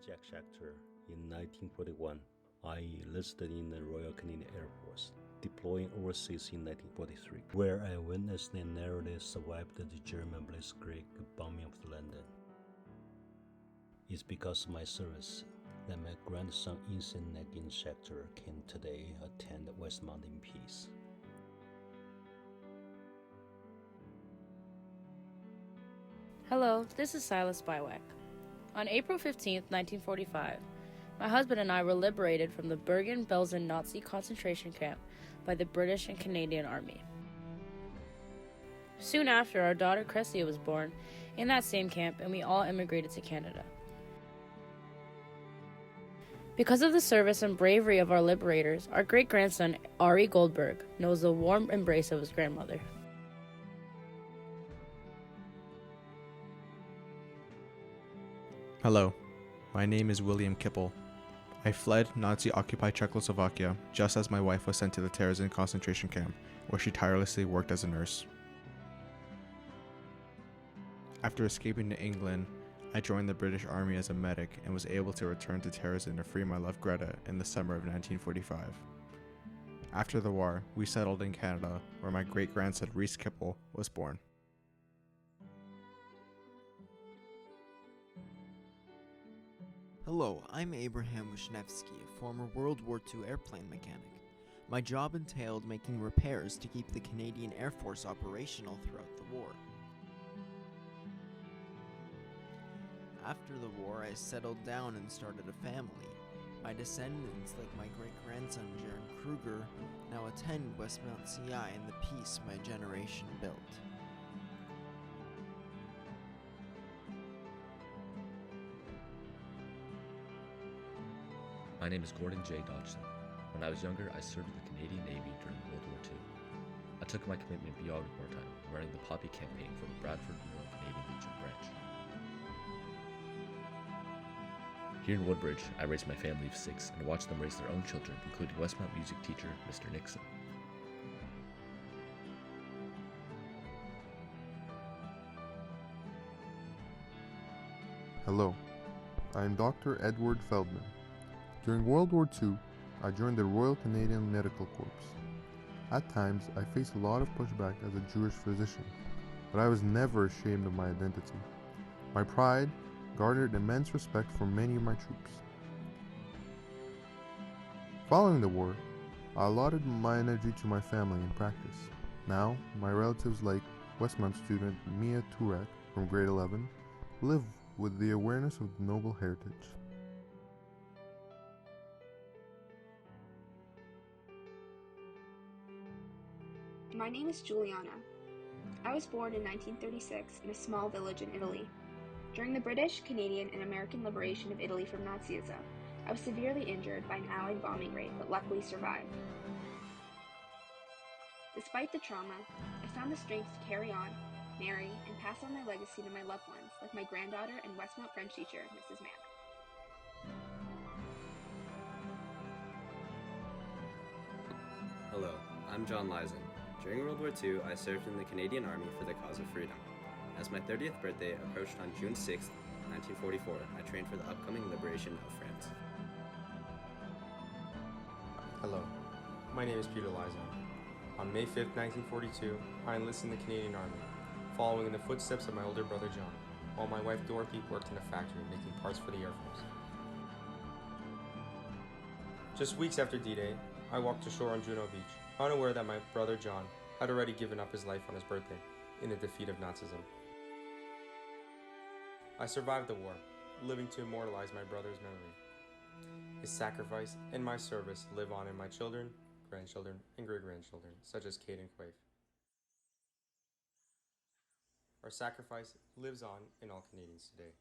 Jack Schechter. In 1941, I enlisted in the Royal Canadian Air Force, deploying overseas in 1943, where I witnessed and narrowly survived the German blitzkrieg bombing of London. It's because of my service that my grandson Ensign Nagin Schechter can today attend Westmount in peace. Hello, this is Silas Bywak. On April 15, 1945, my husband and I were liberated from the Bergen-Belsen Nazi concentration camp by the British and Canadian Army. Soon after, our daughter Cressia was born in that same camp, and we all immigrated to Canada. Because of the service and bravery of our liberators, our great-grandson, Ari Goldberg, knows the warm embrace of his grandmother. Hello, my name is William Kippel. I fled Nazi-occupied Czechoslovakia just as my wife was sent to the Terezin concentration camp, where she tirelessly worked as a nurse. After escaping to England, I joined the British Army as a medic and was able to return to Terezin to free my love Greta in the summer of 1945. After the war, we settled in Canada, where my great-grandson Rhys Kippel was born. Hello, I'm Abraham Wisniewski, a former World War II airplane mechanic. My job entailed making repairs to keep the Canadian Air Force operational throughout the war. After the war, I settled down and started a family. My descendants, like my great-grandson Jaron Kruger, now attend Westmount CI and the peace my generation built. My name is Gordon J. Dodgson. When I was younger, I served in the Canadian Navy during World War II. I took my commitment beyond wartime, running the Poppy campaign for the Bradford Royal Canadian Legion branch. Here in Woodbridge, I raised my family of 6 and watched them raise their own children, including Westmount music teacher Mr. Nixon. Hello, I am Dr. Edward Feldman. During World War II, I joined the Royal Canadian Medical Corps. At times, I faced a lot of pushback as a Jewish physician, but I was never ashamed of my identity. My pride garnered immense respect from many of my troops. Following the war, I allotted my energy to my family in practice. Now, my relatives like Westmount student Mia Turek from grade 11 live with the awareness of noble heritage. My name is Juliana. I was born in 1936 in a small village in Italy. During the British, Canadian, and American liberation of Italy from Nazism, I was severely injured by an Allied bombing raid but luckily survived. Despite the trauma, I found the strength to carry on, marry, and pass on my legacy to my loved ones, like my granddaughter and Westmount French teacher, Mrs. Mann. Hello, I'm John Lisen. During World War II, I served in the Canadian Army for the cause of freedom. As my 30th birthday approached on June 6, 1944, I trained for the upcoming liberation of France. Hello, my name is Peter Lisen. On May 5, 1942, I enlisted in the Canadian Army, following in the footsteps of my older brother John, while my wife Dorothy worked in a factory making parts for the Air Force. Just weeks after D-Day, I walked ashore on Juno Beach, unaware that my brother John had already given up his life on his birthday in the defeat of Nazism. I survived the war, living to immortalize my brother's memory. His sacrifice and my service live on in my children, grandchildren, and great-grandchildren, such as Kate and Quaife. Our sacrifice lives on in all Canadians today.